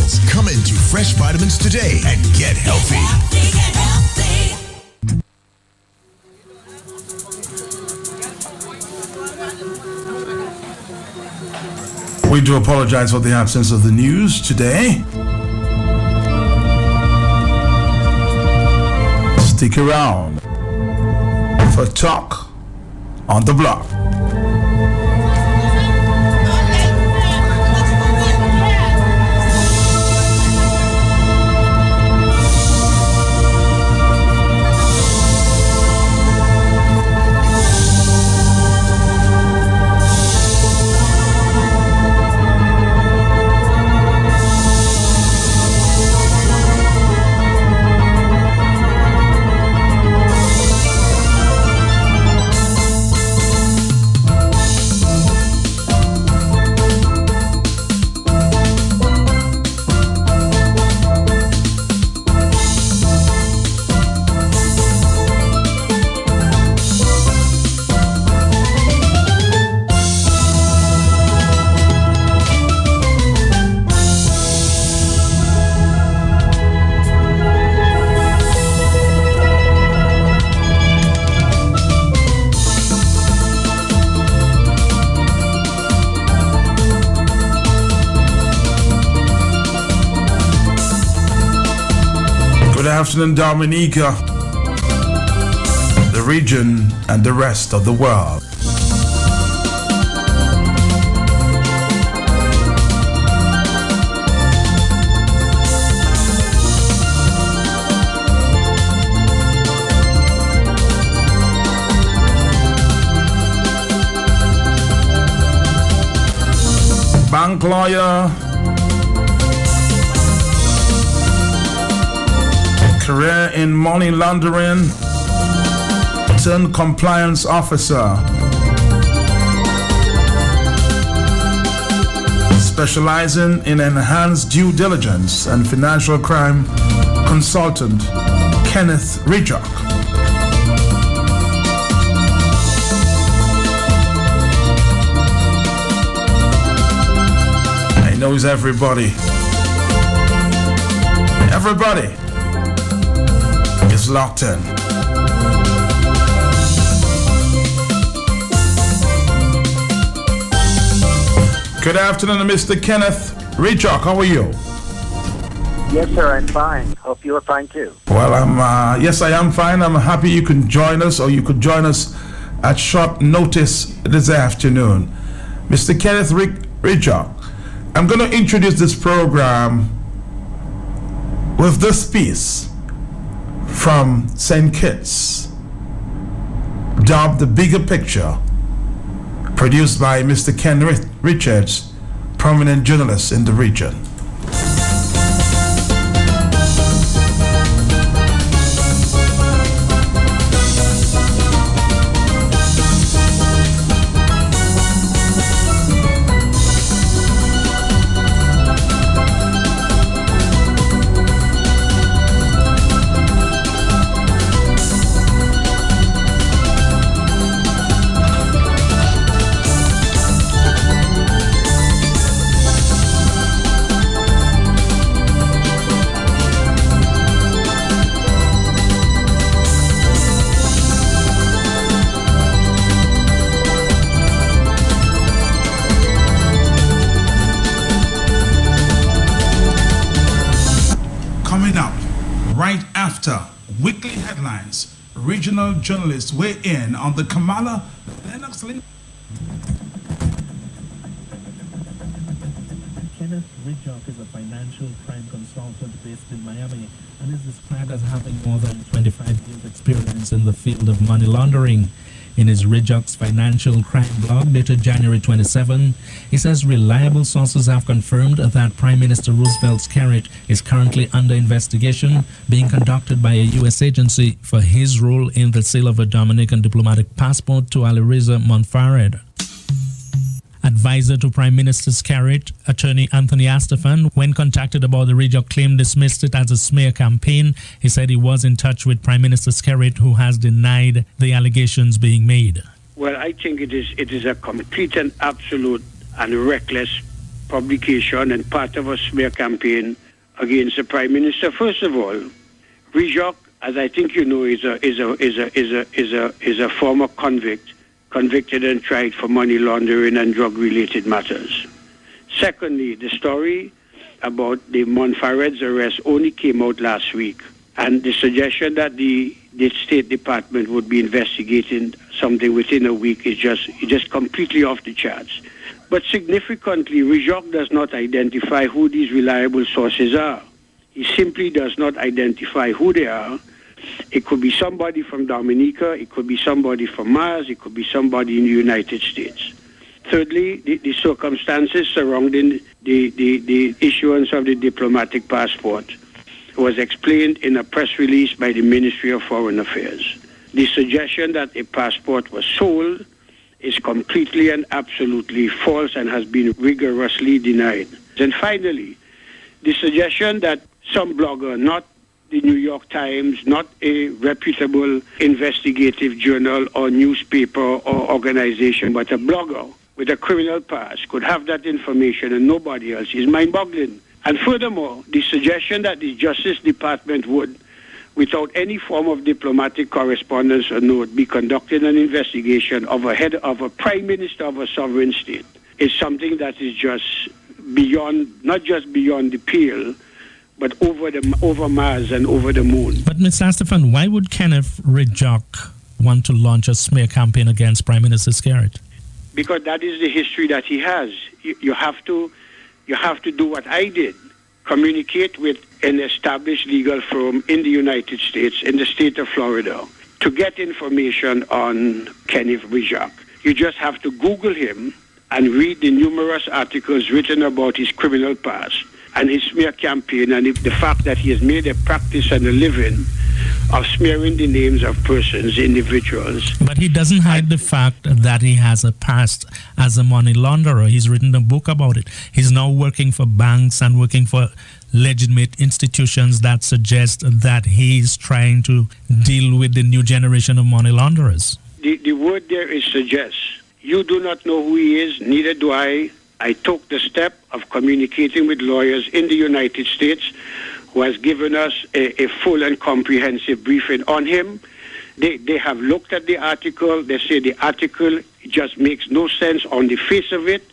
Sanctions. Come into Fresh Vitamins today and get healthy. We do apologize for the absence of the news today. Stick around for Talk on the Block. Good afternoon, Dominica, the region, and the rest of the world. Bank lawyer, career in money laundering, turned compliance officer, specializing in enhanced due diligence and financial crime consultant, Kenneth Rijock. He knows everybody. Everybody is locked in. Good afternoon, Mr. Kenneth Rijock. How are you? Yes, sir. I'm fine. Hope you are fine too. Well, yes, I am fine. I'm happy you can join us, or you could join us at short notice this afternoon. Mr. Kenneth Rijock, I'm going to introduce this program with this piece from St. Kitts, dubbed The Bigger Picture, produced by Mr. Ken Richards, prominent journalist in the region. Weekly headlines. Regional journalists weigh in on the Kamala Lennox link. Kenneth Rijock is a financial crime consultant based in Miami and is described as having more than 25 years experience in the field of money laundering. In his Rijock's financial crime blog dated January 27, he says reliable sources have confirmed that Prime Minister Roosevelt's carriage is currently under investigation, being conducted by a U.S. agency for his role in the sale of a Dominican diplomatic passport to Alireza Monfared. Advisor to Prime Minister's carriage, attorney Anthony Astafan, when contacted about the Rijock claim, dismissed it as a smear campaign. He said he was in touch with Prime Minister Skerritt, who has denied the allegations being made. Well, I think it is a complete and absolute and reckless publication and part of a smear campaign against the Prime Minister. First of all, Rijock, as I think you know, is a former convict, convicted and tried for money laundering and drug-related matters. Secondly, the story about the Monfared's arrest only came out last week, and the suggestion that the State Department would be investigating something within a week is just completely off the charts. But significantly, Rijock does not identify who these reliable sources are. He simply does not identify who they are. It could be somebody from Dominica, it could be somebody from Mars, it could be somebody in the United States. Thirdly, the circumstances surrounding the issuance of the diplomatic passport was explained in a press release by the Ministry of Foreign Affairs. The suggestion that a passport was sold is completely and absolutely false and has been rigorously denied. And finally, the suggestion that some blogger, not the New York Times, not a reputable investigative journal or newspaper or organization, but a blogger with a criminal past could have that information and nobody else is mind-boggling. And furthermore, the suggestion that the Justice Department would, without any form of diplomatic correspondence or note, be conducting an investigation of a head of a prime minister of a sovereign state is something that is just beyond, not just beyond the pale, but over Mars and over the moon. But Mr. Stefan, why would Kenneth Rijock want to launch a smear campaign against Prime Minister Skerrit? Because that is the history that he has. You have to do what I did. Communicate with an established legal firm in the United States, in the state of Florida, to get information on Kenneth Rijock. You just have to Google him and read the numerous articles written about his criminal past and his smear campaign, and the fact that he has made a practice and a living of smearing the names of persons, individuals. But he doesn't hide the fact that he has a past as a money launderer. He's written a book about it. He's now working for banks and working for legitimate institutions that suggest that he's trying to deal with the new generation of money launderers. The word there is suggest. You do not know who he is, neither do I. I took the step of communicating with lawyers in the United States who has given us a full and comprehensive briefing on him. They have looked at the article. They say the article just makes no sense on the face of it.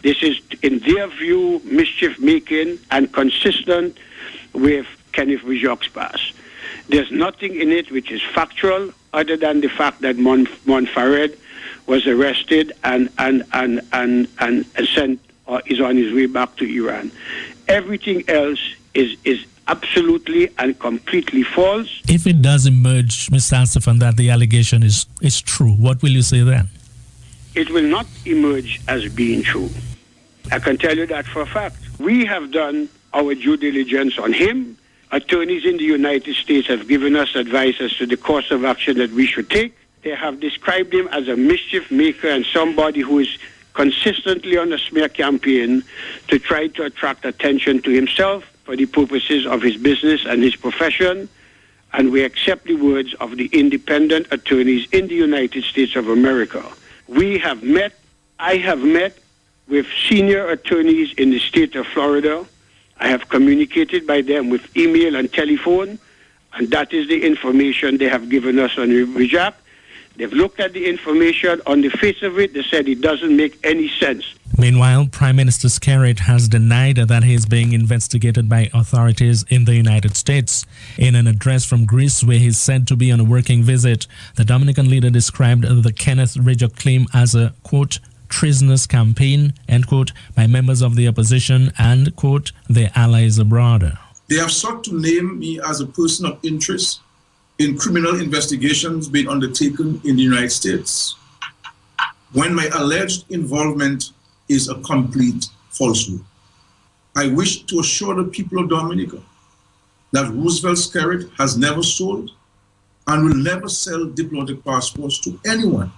This is, in their view, mischief-making and consistent with Kenneth Rijock's past. There's nothing in it which is factual other than the fact that Monfared was arrested and sent or is on his way back to Iran. Everything else is absolutely and completely false. If it does emerge, Mr. Stefan, that the allegation is true, what will you say then? It will not emerge as being true. I can tell you that for a fact. We have done our due diligence on him. Attorneys in the United States have given us advice as to the course of action that we should take. They have described him as a mischief maker and somebody who is consistently on a smear campaign to try to attract attention to himself for the purposes of his business and his profession. And we accept the words of the independent attorneys in the United States of America. I have met with senior attorneys in the state of Florida. I have communicated by them with email and telephone, and that is the information they have given us on Rijock. They've looked at the information. On the face of it, they said it doesn't make any sense. Meanwhile, Prime Minister Skerrit has denied that he is being investigated by authorities in the United States. In an address from Greece where he's said to be on a working visit, the Dominican leader described the Kenneth Rijock claim as a, quote, treasonous campaign, end quote, by members of the opposition and, quote, their allies abroad. They have sought to name me as a person of interest in criminal investigations being undertaken in the United States, when my alleged involvement is a complete falsehood. I wish to assure the people of Dominica that Roosevelt Skerrit has never sold and will never sell diplomatic passports to anyone.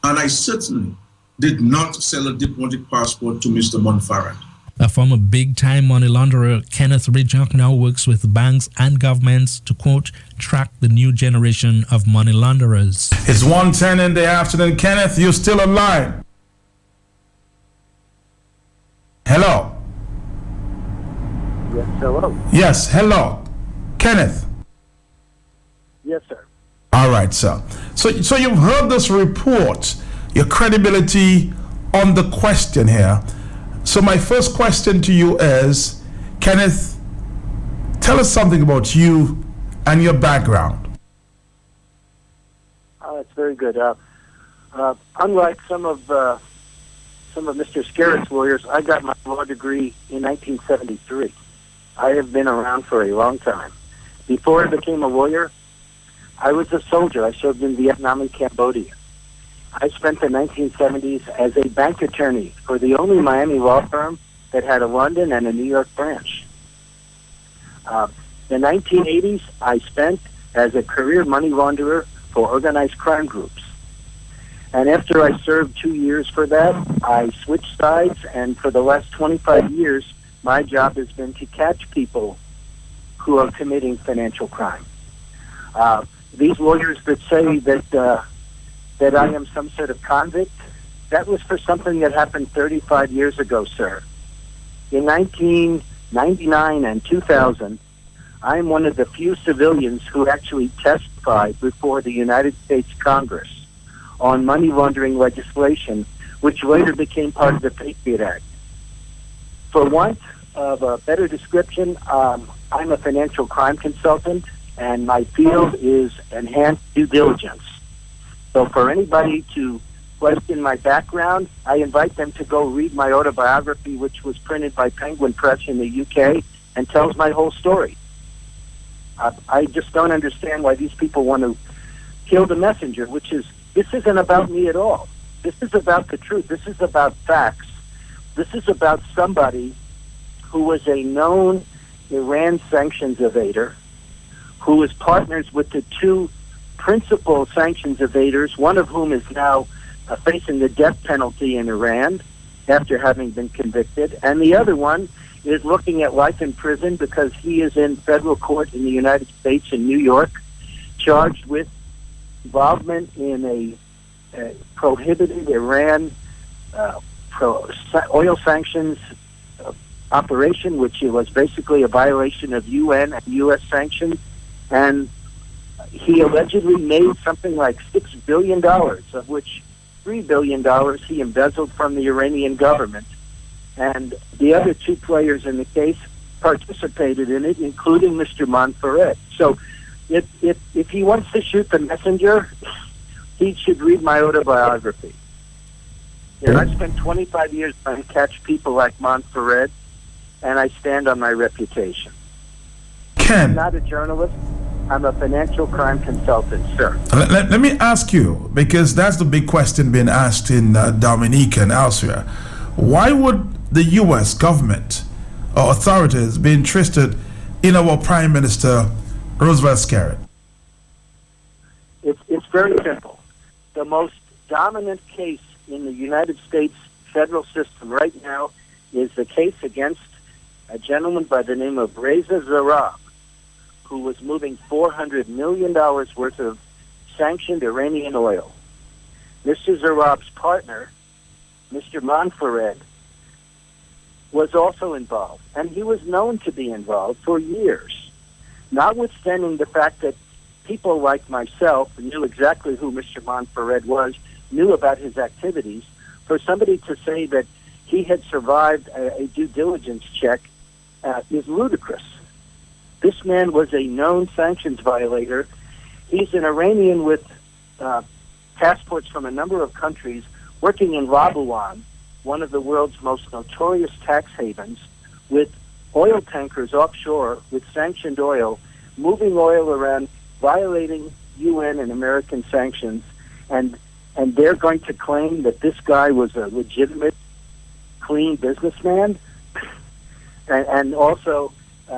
And I certainly did not sell a diplomatic passport to Mr. Monfared. A former big-time money launderer, Kenneth Rijock now works with banks and governments to, quote, track the new generation of money launderers. It's 1:10 in the afternoon. Kenneth, you're still alive. Hello. Yes, hello. Yes, hello. Kenneth. Yes, sir. All right, sir. So you've heard this report, your credibility on the question here. So my first question to you is, Kenneth, tell us something about you and your background. That's very good. Unlike some of Mr. Scarrett's lawyers, I got my law degree in 1973. I have been around for a long time. Before I became a lawyer, I was a soldier. I served in Vietnam and Cambodia. I spent the 1970s as a bank attorney for the only Miami law firm that had a London and a New York branch. The 1980s, I spent as a career money launderer for organized crime groups. And after I served 2 years for that, I switched sides, and for the last 25 years, my job has been to catch people who are committing financial crime. These lawyers that say that I am some sort of convict, that was for something that happened 35 years ago, sir. In 1999 and 2000, I am one of the few civilians who actually testified before the United States Congress on money laundering legislation, which later became part of the Patriot Act. For want of a better description, I'm a financial crime consultant, and my field is enhanced due diligence. So for anybody to question my background, I invite them to go read my autobiography, which was printed by Penguin Press in the UK and tells my whole story. I just don't understand why these people want to kill the messenger, this isn't about me at all. This is about the truth. This is about facts. This is about somebody who was a known Iran sanctions evader, who was partners with the two principal sanctions evaders, one of whom is now facing the death penalty in Iran after having been convicted, and the other one is looking at life in prison because he is in federal court in the United States in New York, charged with involvement in a prohibited Iran oil sanctions operation, which was basically a violation of UN and U.S. sanctions. And he allegedly made something like $6 billion, of which $3 billion he embezzled from the Iranian government. And the other two players in the case participated in it, including Mr. Monferret. So if he wants to shoot the messenger, he should read my autobiography. And I spent 25 years trying to catch people like Monferret, and I stand on my reputation. Ken, I'm not a journalist. I'm a financial crime consultant, sir. let me ask you, because that's the big question being asked in Dominica and elsewhere. Why would the U.S. government or authorities be interested in our Prime Minister, Roosevelt Scarrett? It's very simple. The most dominant case in the United States federal system right now is the case against a gentleman by the name of Reza Zarrab, who was moving $400 million worth of sanctioned Iranian oil. Mr. Zarrab's partner, Mr. Monferret, was also involved, and he was known to be involved for years, notwithstanding the fact that people like myself knew exactly who Mr. Monferret was, knew about his activities. For somebody to say that he had survived a due diligence check is ludicrous. This man was a known sanctions violator. He's an Iranian with passports from a number of countries, working in Labuan, one of the world's most notorious tax havens, with oil tankers offshore with sanctioned oil, moving oil around, violating UN and American sanctions, and they're going to claim that this guy was a legitimate, clean businessman, and also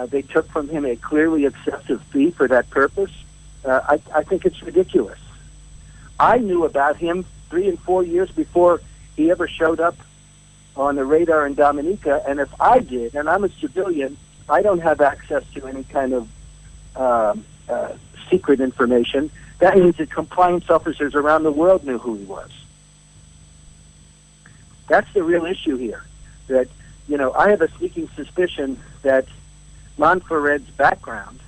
they took from him a clearly excessive fee for that purpose. I think it's ridiculous. I knew about him 3 and 4 years before he ever showed up on the radar in Dominica, and if I did, and I'm a civilian, I don't have access to any kind of secret information. That means that compliance officers around the world knew who he was. That's the real issue here, that I have a sneaking suspicion that Monfared's background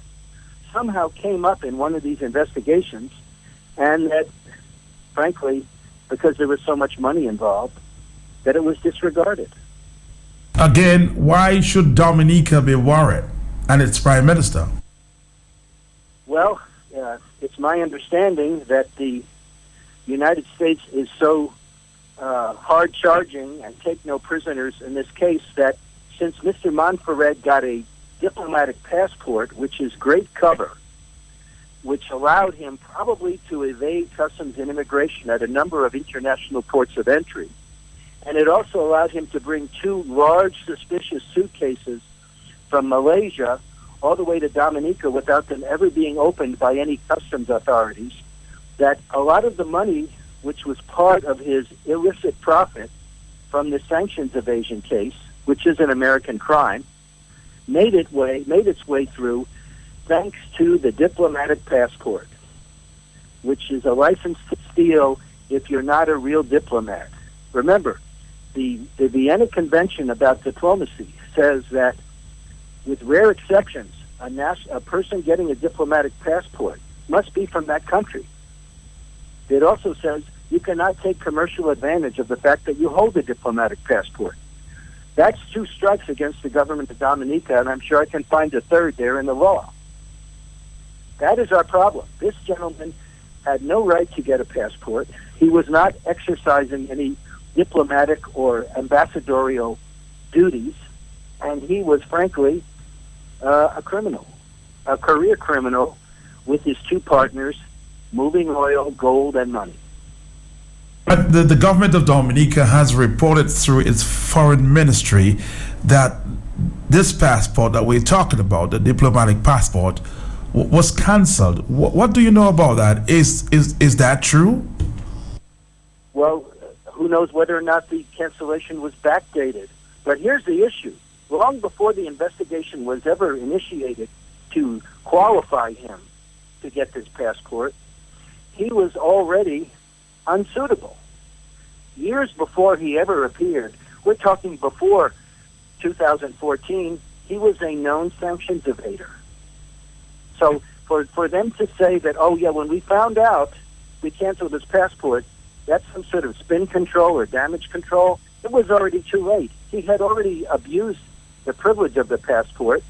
somehow came up in one of these investigations, and that, frankly, because there was so much money involved, that it was disregarded. Again, why should Dominica be worried and its prime minister? Well, it's my understanding that the United States is so hard-charging and take no prisoners in this case that since Mr. Monfared got a diplomatic passport, which is great cover, which allowed him probably to evade customs and immigration at a number of international ports of entry, and it also allowed him to bring 2 large suspicious suitcases from Malaysia all the way to Dominica without them ever being opened by any customs authorities, that a lot of the money, which was part of his illicit profit from the sanctions evasion case, which is an American crime, made its way through thanks to the diplomatic passport, which is a license to steal if you're not a real diplomat. Remember, the Vienna Convention about diplomacy says that, with rare exceptions, a person getting a diplomatic passport must be from that country. It also says you cannot take commercial advantage of the fact that you hold a diplomatic passport. That's 2 strikes against the government of Dominica, and I'm sure I can find a third there in the law. That is our problem. This gentleman had no right to get a passport. He was not exercising any diplomatic or ambassadorial duties, and he was, frankly, a criminal, a career criminal with his 2 partners moving oil, gold, and money. But the government of Dominica has reported through its foreign ministry that this passport that we're talking about, the diplomatic passport, was cancelled. What do you know about that? Is that true? Well, who knows whether or not the cancellation was backdated. But here's the issue. Long before the investigation was ever initiated to qualify him to get this passport, he was already unsuitable. Years before he ever appeared, we're talking before 2014, he was a known sanctions evader. So for them to say that, oh yeah, when we found out we canceled his passport, that's some sort of spin control or damage control, it was already too late. He had already abused the privilege of the passport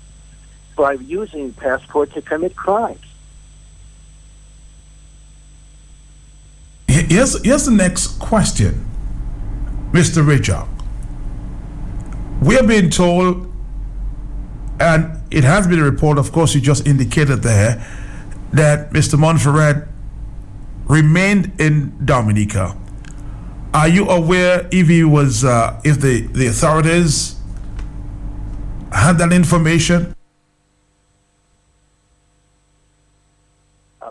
by using the passport to commit crimes. Here's the next question, Mr. Rijock. We are being told, and it has been a report, of course, you just indicated there, that Mr. Monfared remained in Dominica. Are you aware if he was, if the authorities had that information?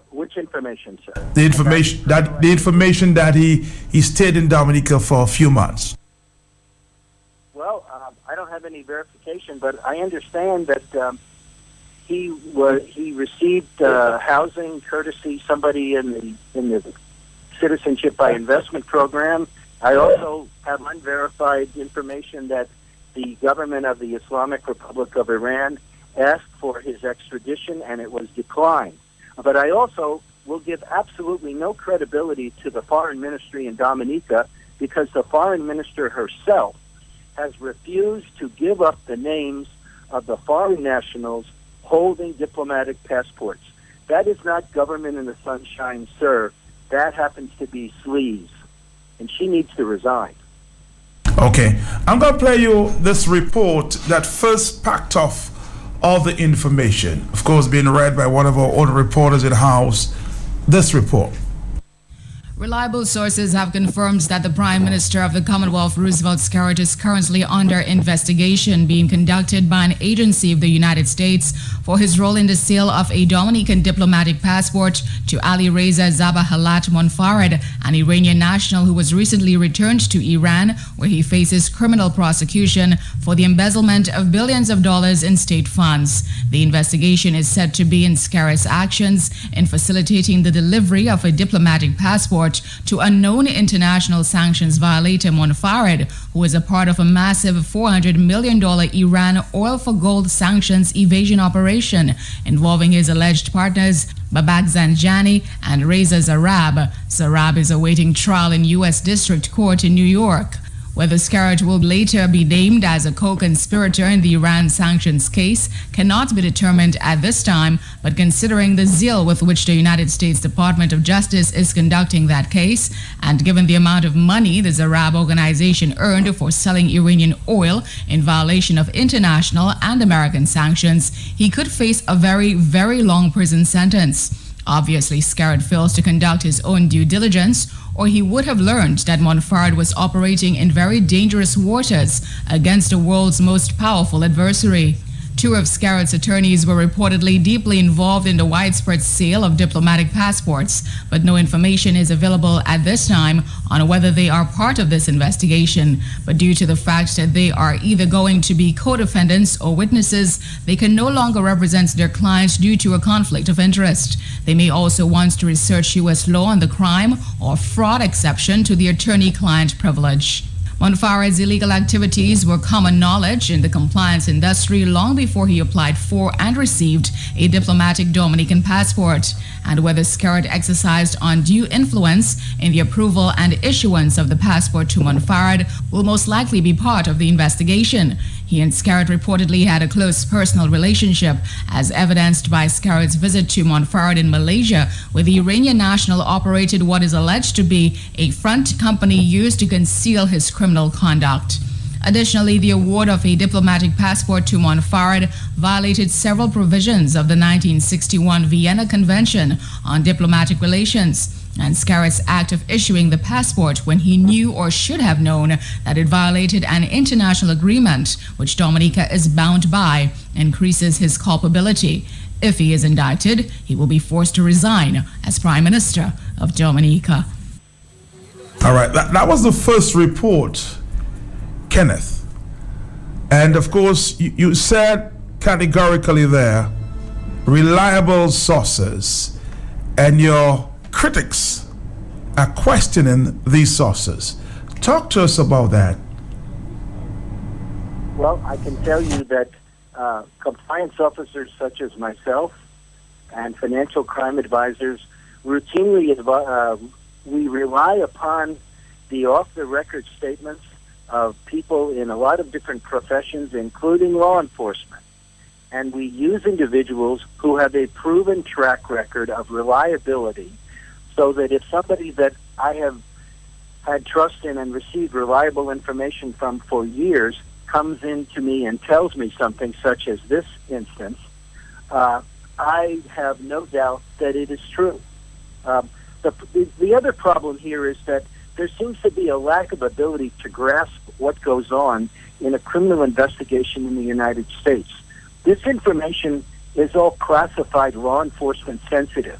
Which information, sir? The information that he stayed in Dominica for a few months. Well, I don't have any verification, but I understand that he received housing courtesy somebody in the Citizenship by Investment program. I also have unverified information that the government of the Islamic Republic of Iran asked for his extradition, and it was declined. But I also will give absolutely no credibility to the foreign ministry in Dominica, because the foreign minister herself has refused to give up the names of the foreign nationals holding diplomatic passports. That is not government in the sunshine, sir. That happens to be sleaze, and she needs to resign. Okay, I'm going to play you this report that first packed off all the information, of course being read by one of our own reporters in-house. This report. Reliable sources have confirmed that the Prime Minister of the Commonwealth, Roosevelt Skerritt, is currently under investigation being conducted by an agency of the United States for his role in the sale of a Dominican diplomatic passport to Ali Reza Zabahalat Monfared, an Iranian national who was recently returned to Iran, where he faces criminal prosecution for the embezzlement of billions of dollars in state funds. The investigation is said to be in Skerritt's actions in facilitating the delivery of a diplomatic passport passport to unknown international sanctions violator Monfared, who is a part of a massive $400 million Iran oil for gold sanctions evasion operation involving his alleged partners Babak Zanjani and Reza Zarab. Zarab is awaiting trial in U.S. District Court in New York. Whether Scarrett will later be named as a co-conspirator in the Iran sanctions case cannot be determined at this time, but considering the zeal with which the United States Department of Justice is conducting that case, and given the amount of money the Zarab organization earned for selling Iranian oil in violation of international and American sanctions, he could face a very, very long prison sentence. Obviously, Scarrett fails to conduct his own due diligence, or he would have learned that Monfared was operating in very dangerous waters against the world's most powerful adversary. Two of Scarrett's attorneys were reportedly deeply involved in the widespread sale of diplomatic passports, but no information is available at this time on whether they are part of this investigation. But due to the fact that they are either going to be co-defendants or witnesses, they can no longer represent their clients due to a conflict of interest. They may also want to research U.S. law on the crime or fraud exception to the attorney-client privilege. Monfared's illegal activities were common knowledge in the compliance industry long before he applied for and received a diplomatic Dominican passport, and whether Scarrett exercised undue influence in the approval and issuance of the passport to Monfared will most likely be part of the investigation. He and Scarrett reportedly had a close personal relationship, as evidenced by Scarrett's visit to Monfared in Malaysia, where the Iranian national operated what is alleged to be a front company used to conceal his criminal conduct. Additionally, the award of a diplomatic passport to Monfared violated several provisions of the 1961 Vienna Convention on Diplomatic Relations, and Scarrett's act of issuing the passport when he knew or should have known that it violated an international agreement which Dominica is bound by increases his culpability. If he is indicted, he will be forced to resign as Prime Minister of Dominica. All right, that was the first report, Kenneth. And of course, you said categorically there, reliable sources, and your critics are questioning these sources. Talk to us about that. Well, I can tell you that compliance officers such as myself and financial crime advisors routinely we rely upon the off-the-record statements of people in a lot of different professions, including law enforcement. And we use individuals who have a proven track record of reliability, so that if somebody that I have had trust in and received reliable information from for years comes in to me and tells me something such as this instance, I have no doubt that it is true. The other problem here is that there seems to be a lack of ability to grasp what goes on in a criminal investigation in the United States. This information is all classified law enforcement sensitive.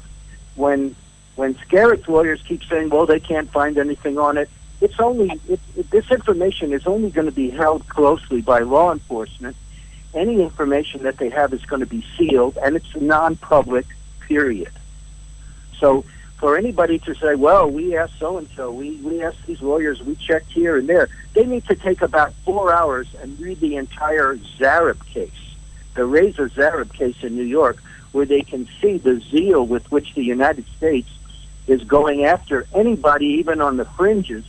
When Scarrett's lawyers keep saying, well, they can't find anything on it, this information is only going to be held closely by law enforcement. Any information that they have is going to be sealed, and it's non-public, period. So for anybody to say, well, we asked so-and-so, we asked these lawyers, we checked here and there, they need to take about 4 hours and read the entire Zarab case, the Reza Zarab case in New York, where they can see the zeal with which the United States is going after anybody, even on the fringes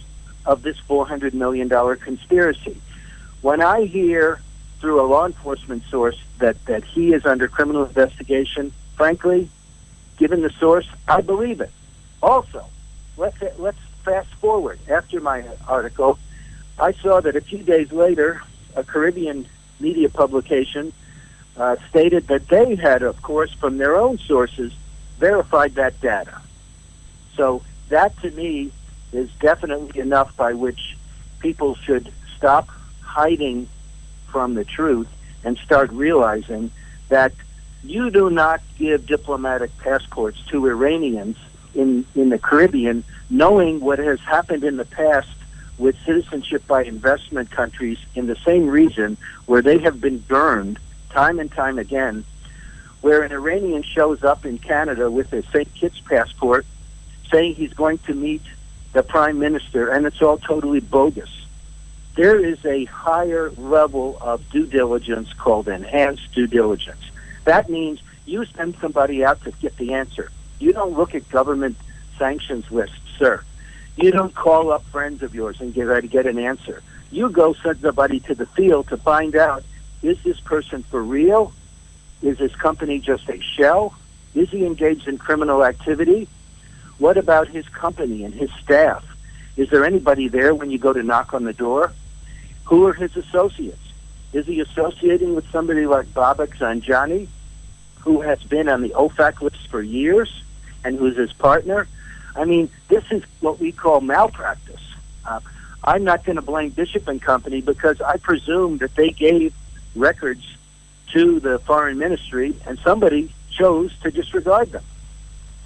of this $400 million conspiracy. When I hear through a law enforcement source that he is under criminal investigation, frankly, given the source, I believe it. Also, let's fast forward. After my article, I saw that a few days later, a Caribbean media publication stated that they had, of course, from their own sources, verified that data. So that, to me, is definitely enough by which people should stop hiding from the truth and start realizing that you do not give diplomatic passports to Iranians in the Caribbean, knowing what has happened in the past with citizenship by investment countries in the same region where they have been burned time and time again, where an Iranian shows up in Canada with a St. Kitts passport, saying he's going to meet the prime minister, and it's all totally bogus. There is a higher level of due diligence called enhanced due diligence. That means you send somebody out to get the answer. You don't look at government sanctions lists, sir. You don't call up friends of yours and get an answer. You go send somebody to the field to find out, is this person for real? Is this company just a shell? Is he engaged in criminal activity? What about his company and his staff? Is there anybody there when you go to knock on the door? Who are his associates? Is he associating with somebody like Babak Zanjani, who has been on the OFAC list for years and who's his partner? I mean, this is what we call malpractice. I'm not going to blame Bishop and Company because I presume that they gave records to the foreign ministry and somebody chose to disregard them,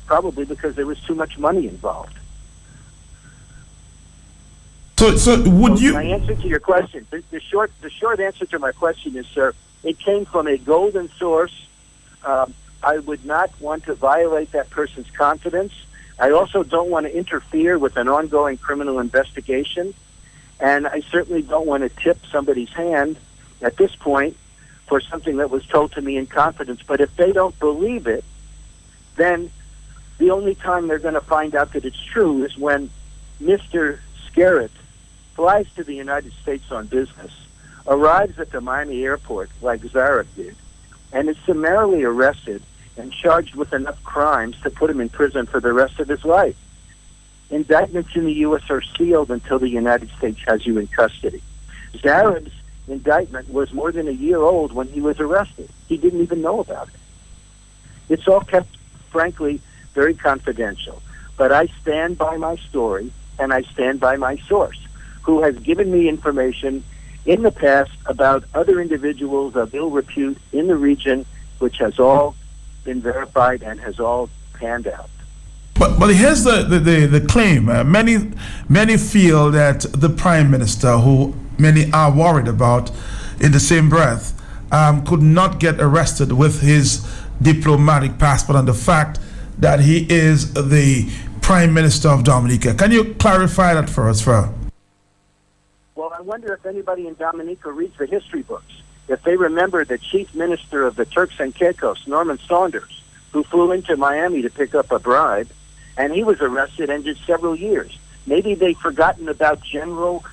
probably because there was too much money involved. So would you? My answer to your question, the short answer to my question is, sir, it came from a golden source. I would not want to violate that person's confidence. I also don't want to interfere with an ongoing criminal investigation, and I certainly don't want to tip somebody's hand at this point for something that was told to me in confidence. But if they don't believe it, then the only time they're going to find out that it's true is when Mr. Scarrett flies to the United States on business, arrives at the Miami airport like Zarek did, and is summarily arrested and charged with enough crimes to put him in prison for the rest of his life. Indictments in the U.S. are sealed until the United States has you in custody. Zarek's indictment was more than a year old when he was arrested. He didn't even know about it. It's all kept, frankly, very confidential. But I stand by my story, and I stand by my source, who has given me information in the past about other individuals of ill repute in the region, which has all been verified and has all panned out. But here's the claim. Many feel that the prime minister, who many are worried about, in the same breath, could not get arrested with his diplomatic passport and the fact that he is the prime minister of Dominica. Can you clarify that for us, Fred? Well, I wonder if anybody in Dominica reads the history books, if they remember the chief minister of the Turks and Caicos, Norman Saunders, who flew into Miami to pick up a bribe, and he was arrested and did several years. Maybe they've forgotten about General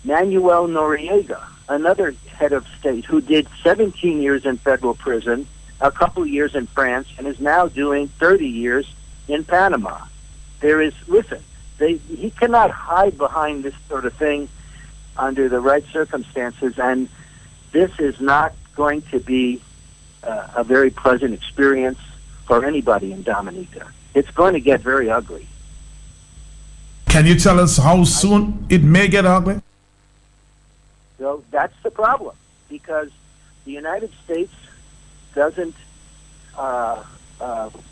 Manuel Noriega, another head of state who did 17 years in federal prison, a couple years in France, and is now doing 30 years in Panama. He cannot hide behind this sort of thing under the right circumstances, and this is not going to be a very pleasant experience for anybody in Dominica. It's going to get very ugly. Can you tell us how soon it may get ugly? So that's the problem, because the United States doesn't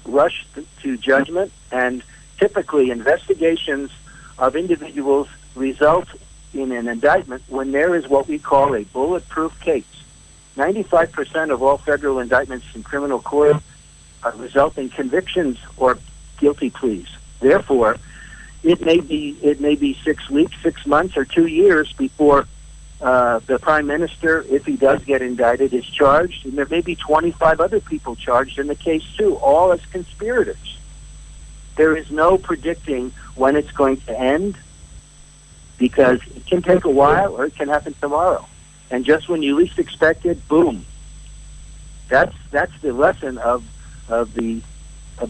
rush to judgment, and typically investigations of individuals result in an indictment when there is what we call a bulletproof case. 95% of all federal indictments in criminal court result in convictions or guilty pleas. Therefore, it may be 6 weeks, 6 months, or 2 years before the prime minister, if he does get indicted, is charged, and there may be 25 other people charged in the case too, all as conspirators. There is no predicting when it's going to end, because it can take a while or it can happen tomorrow. And just when you least expect it, boom. That's the lesson of the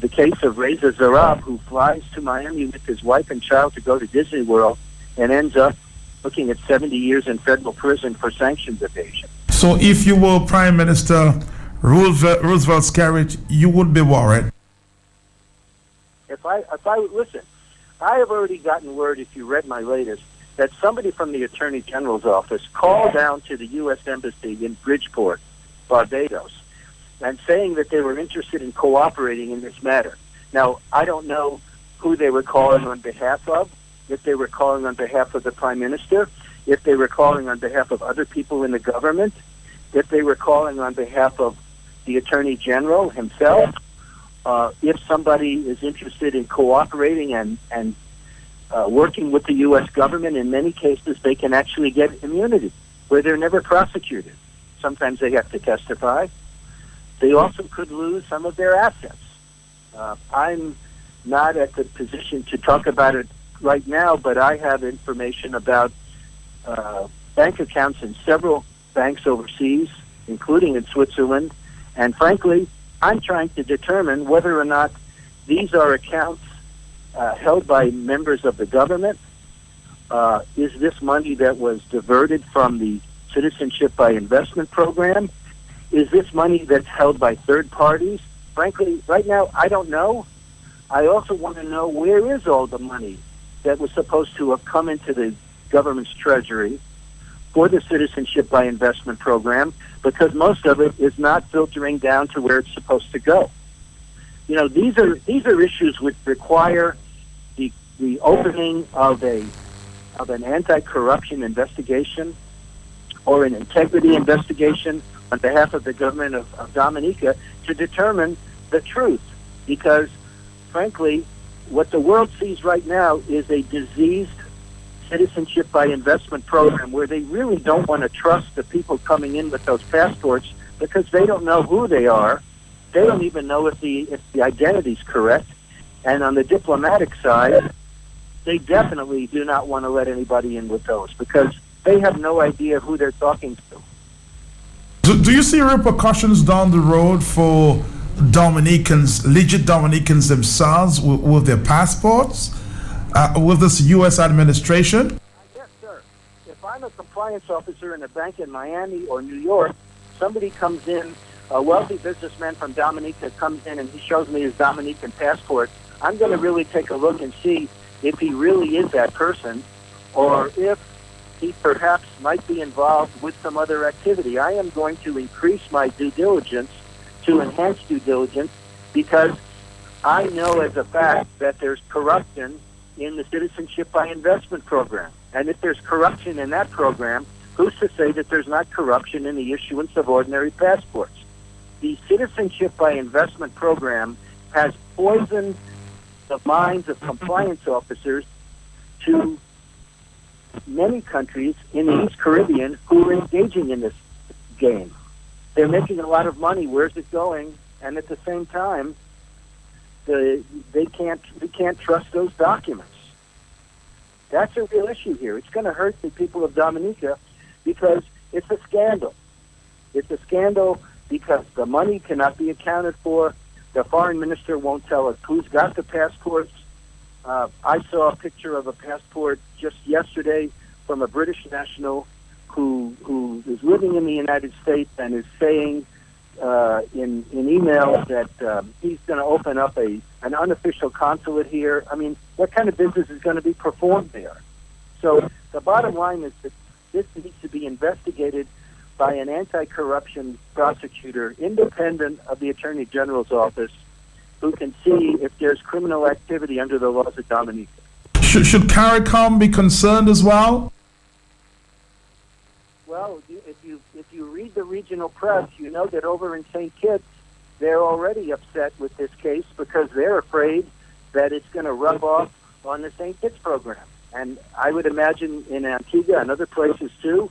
case of Reza Zarab, who flies to Miami with his wife and child to go to Disney World and ends up looking at 70 years in federal prison for sanctions evasion. So if you were Prime Minister Roosevelt Scarrett, you would be worried? If I listen, I have already gotten word, if you read my latest, that somebody from the Attorney General's office called down to the U.S. Embassy in Bridgeport, Barbados, and saying that they were interested in cooperating in this matter. Now, I don't know who they were calling on behalf of, if they were calling on behalf of the Prime Minister, if they were calling on behalf of other people in the government, if they were calling on behalf of the Attorney General himself. if somebody is interested in cooperating and working with the U.S. government, in many cases they can actually get immunity where they're never prosecuted. Sometimes they have to testify. They also could lose some of their assets. I'm not at the position to talk about it right now, but I have information about bank accounts in several banks overseas, including in Switzerland. And frankly, I'm trying to determine whether or not these are accounts held by members of the government. Is this money that was diverted from the Citizenship by Investment program? Is this money that's held by third parties? Frankly, right now, I don't know. I also want to know, where is all the money that was supposed to have come into the government's treasury for the Citizenship by Investment program, because most of it is not filtering down to where it's supposed to go. You know, these are issues which require the opening of an anti-corruption investigation or an integrity investigation on behalf of the government of Dominica to determine the truth. Because, frankly, what the world sees right now is a diseased Citizenship by Investment program where they really don't want to trust the people coming in with those passports because they don't know who they are. They don't even know if the identity is correct. And on the diplomatic side, they definitely do not want to let anybody in with those because they have no idea who they're talking to. Do you see repercussions down the road for Dominicans, legit Dominicans themselves with their passports, with this U.S. administration? Yes, sir. If I'm a compliance officer in a bank in Miami or New York, somebody comes in, a wealthy businessman from Dominica comes in and he shows me his Dominican passport, I'm going to really take a look and see if he really is that person or if he perhaps might be involved with some other activity. I am going to increase my due diligence to enhance due diligence because I know as a fact that there's corruption in the Citizenship by Investment program. And if there's corruption in that program, who's to say that there's not corruption in the issuance of ordinary passports? The Citizenship by Investment program has poisoned the minds of compliance officers to many countries in the East Caribbean who are engaging in this game. They're making a lot of money. Where's it going? And at the same time, we can't trust those documents. That's a real issue here. It's going to hurt the people of Dominica because it's a scandal. It's a scandal because the money cannot be accounted for. The foreign minister won't tell us who's got the passports. I saw a picture of a passport just yesterday from a British national who is living in the United States and is saying in email that he's going to open up an unofficial consulate here. I mean, what kind of business is going to be performed there? So the bottom line is that this needs to be investigated by an anti-corruption prosecutor independent of the Attorney General's office who can see if there's criminal activity under the laws of Dominica. Should CARICOM be concerned as well? Well, if you read the regional press, you know that over in St. Kitts, they're already upset with this case because they're afraid that it's going to rub off on the St. Kitts program. And I would imagine in Antigua and other places too,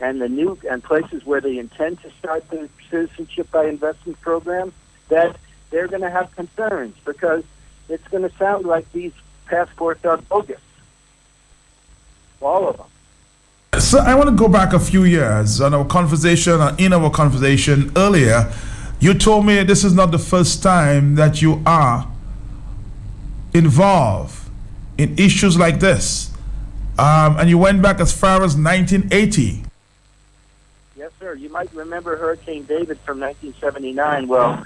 and places where they intend to start the Citizenship by Investment program, that they're going to have concerns because it's going to sound like these passports are bogus. All of them. So I want to go back a few years in our conversation earlier. You told me this is not the first time that you are involved in issues like this. And you went back as far as 1980. Yes, sir. You might remember Hurricane David from 1979, well,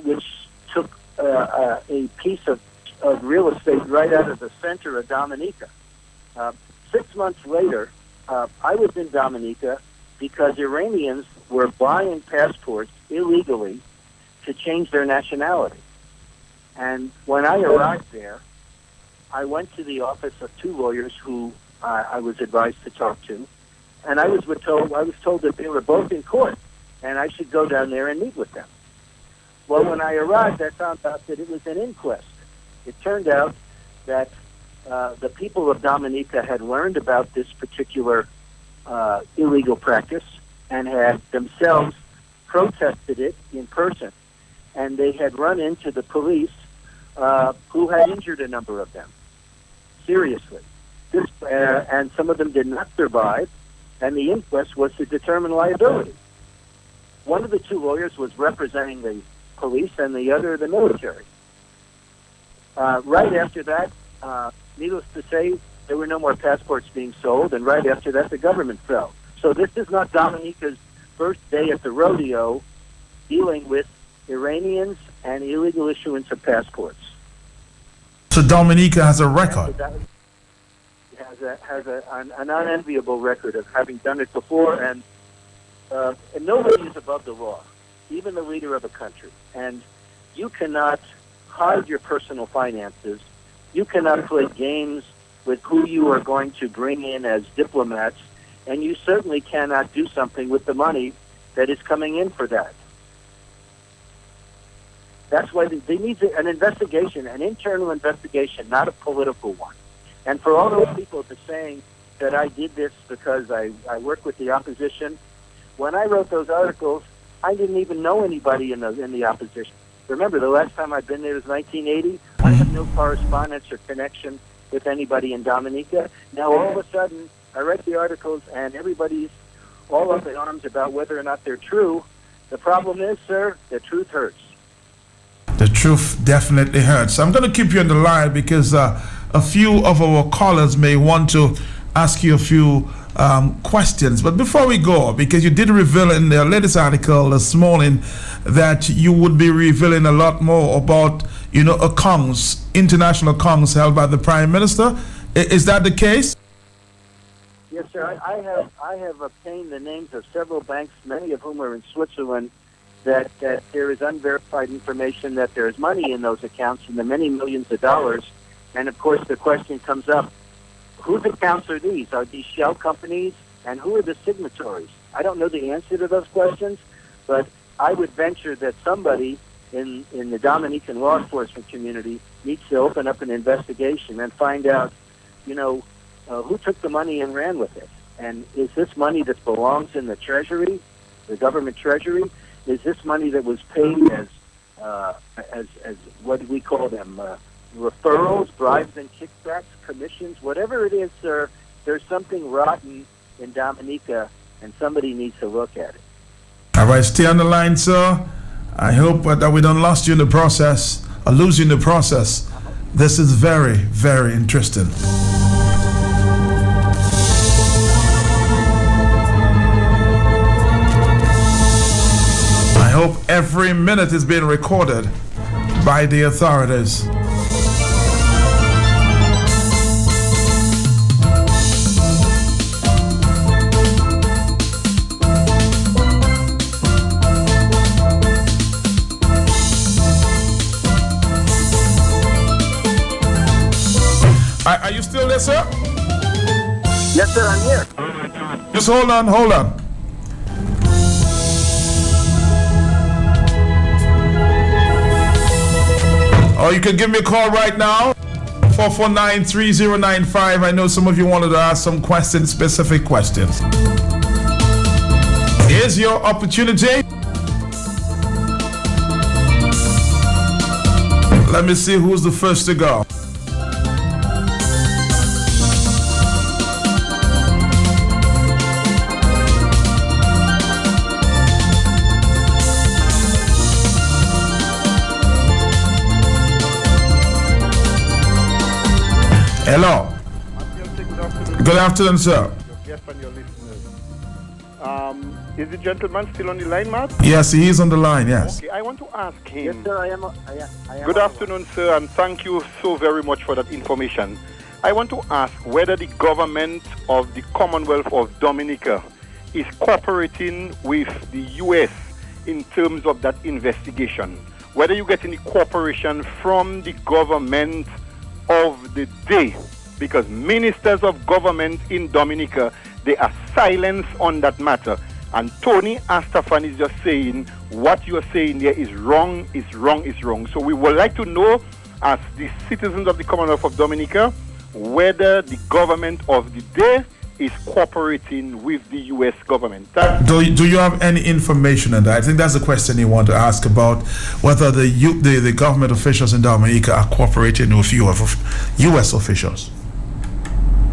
which took a piece of real estate right out of the center of Dominica. 6 months later, I was in Dominica because Iranians were buying passports illegally to change their nationality. And when I arrived there, I went to the office of two lawyers who I was advised to talk to, and I was told that they were both in court, and I should go down there and meet with them. Well, when I arrived, I found out that it was an inquest. It turned out that the people of Dominica had learned about this particular illegal practice and had themselves protested it in person. And they had run into the police who had injured a number of them, seriously. And some of them did not survive, and the inquest was to determine liability. One of the two lawyers was representing the police and the other the military. Right after that, needless to say, there were no more passports being sold, and right after that, the government fell. So this is not Dominica's first day at the rodeo dealing with Iranians and illegal issuance of passports. So Dominica has a record. Has an unenviable record of having done it before, and nobody is above the law, even the leader of a country. And you cannot hide your personal finances. You cannot play games with who you are going to bring in as diplomats, and you certainly cannot do something with the money that is coming in for that. That's why they need an investigation, an internal investigation, not a political one. And for all those people that are saying that I did this because I work with the opposition, when I wrote those articles, I didn't even know anybody in the opposition. Remember, the last time I've been there was 1980. I have no correspondence or connection with anybody in Dominica. Now, all of a sudden, I read the articles, and everybody's all up in arms about whether or not they're true. The problem is, sir, the truth hurts. The truth definitely hurts. I'm going to keep you on the line because a few of our callers may want to ask you a few questions. But before we go, because you did reveal in the latest article this morning that you would be revealing a lot more about, accounts, international accounts held by the Prime Minister. Is that the case? Yes, sir. I have obtained the names of several banks, many of whom are in Switzerland, that there is unverified information that there is money in those accounts in the many millions of dollars. And, of course, the question comes up, whose accounts are these? Are these shell companies? And who are the signatories? I don't know the answer to those questions, but I would venture that somebody in the Dominican law enforcement community needs to open up an investigation and find out, who took the money and ran with it. And is this money that belongs in the Treasury, the government Treasury? Is this money that was paid as what do we call them, referrals, bribes and kickbacks, commissions, whatever it is, sir, there's something rotten in Dominica, and somebody needs to look at it. All right, stay on the line, sir. I hope that we don't lose you in the process, or lose you in the process. This is very, very interesting. I hope every minute is being recorded by the authorities. Are you still there, sir? Yes, sir, I'm here. Just hold on. Or you can give me a call right now, 449-3095. I know some of you wanted to ask some questions, specific questions. Here's your opportunity. Let me see who's the first to go. Hello. Good afternoon, sir. Your guest and your listeners. Is the gentleman still on the line, Matt? Yes, he is on the line, yes. Okay, I want to ask him. Yes, sir, I am. Good afternoon, sir, and thank you so very much for that information. I want to ask whether the government of the Commonwealth of Dominica is cooperating with the U.S. in terms of that investigation. Whether you get any cooperation from the government of the day, because ministers of government in Dominica, they are silent on that matter. And Tony Astafan is just saying what you're saying there is wrong, is wrong, is wrong. So we would like to know, as the citizens of the Commonwealth of Dominica, whether the government of the day is cooperating with the U.S. government. Do you have any information on that? I think that's the question you want to ask about, whether the government officials in Dominica are cooperating with U.S. officials.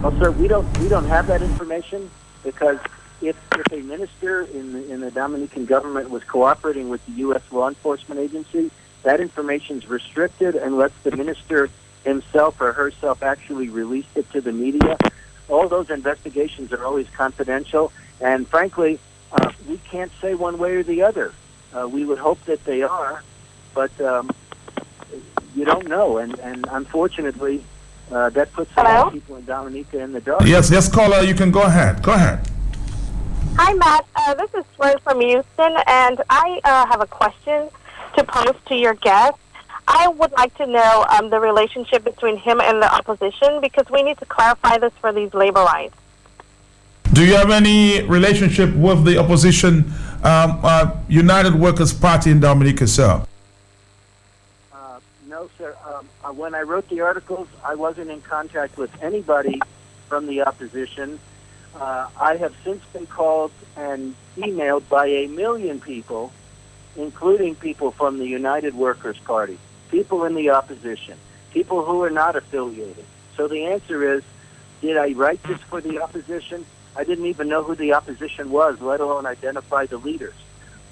Well, sir, we don't have that information, because if a minister in the Dominican government was cooperating with the U.S. law enforcement agency, that information is restricted unless the minister himself or herself actually released it to the media. All those investigations are always confidential, and frankly, we can't say one way or the other. We would hope that they are, but you don't know, and unfortunately, that puts a lot of people in Dominica in the dark. Yes, caller, you can go ahead. Go ahead. Hi, Matt. This is Flynn from Houston, and I have a question to pose to your guest. I would like to know the relationship between him and the opposition, because we need to clarify this for these labor rights. Do you have any relationship with the opposition United Workers' Party in Dominica, sir? No, sir. When I wrote the articles, I wasn't in contact with anybody from the opposition. I have since been called and emailed by 1 million people, including people from the United Workers' Party, people in the opposition, people who are not affiliated. So the answer is, did I write this for the opposition? I didn't even know who the opposition was, let alone identify the leaders.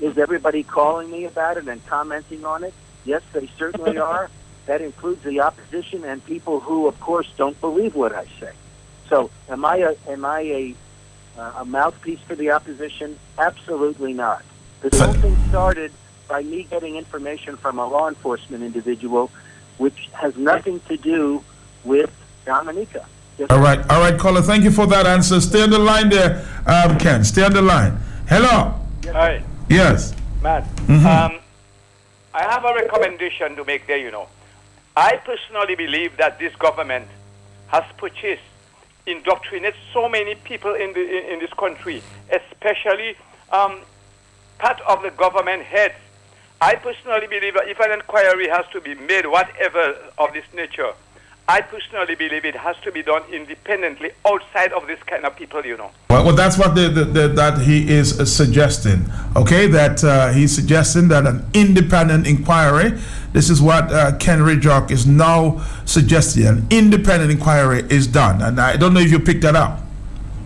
Is everybody calling me about it and commenting on it? Yes, they certainly are. That includes the opposition and people who, of course, don't believe what I say. So am I a mouthpiece for the opposition? Absolutely not. The whole thing started by me getting information from a law enforcement individual, which has nothing to do with Dominica. All right, caller. Thank you for that answer. Stay on the line there, Ken. Stay on the line. Hello. Hi. Yes. Matt. I have a recommendation to make there, I personally believe that this government has purchased, indoctrinated so many people in this country, especially part of the government heads. I personally believe that if an inquiry has to be made, whatever of this nature, I personally believe it has to be done independently, outside of this kind of people, Well, that's what that he is suggesting. Okay, that he's suggesting that an independent inquiry. This is what Ken Rijock is now suggesting. An independent inquiry is done, and I don't know if you picked that up.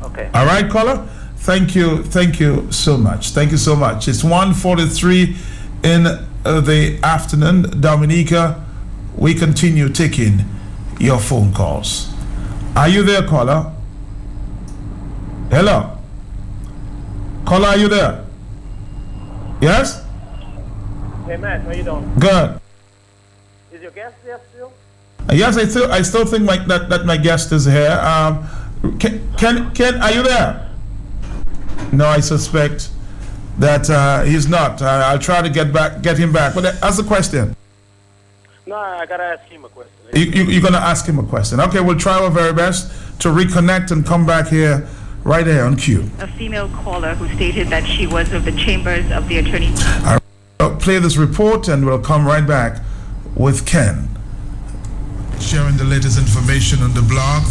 Okay. All right, caller. Thank you so much. Thank you so much. It's 1:43 in the afternoon, Dominica. We continue taking your phone calls. Are you there, caller? Hello? Caller, are you there? Yes? Hey, Matt, how you doing? Good. Is your guest there still? Yes, I still think that my guest is here. Ken, are you there? No, I suspect that he's not. I'll try to get him back. But that's the question. No, I gotta ask him a question. You're going to ask him a question. Okay, we'll try our very best to reconnect and come back here right here on cue. A female caller who stated that she was of the chambers of the attorney. I'll play this report and we'll come right back with Ken. Sharing the latest information on the blog.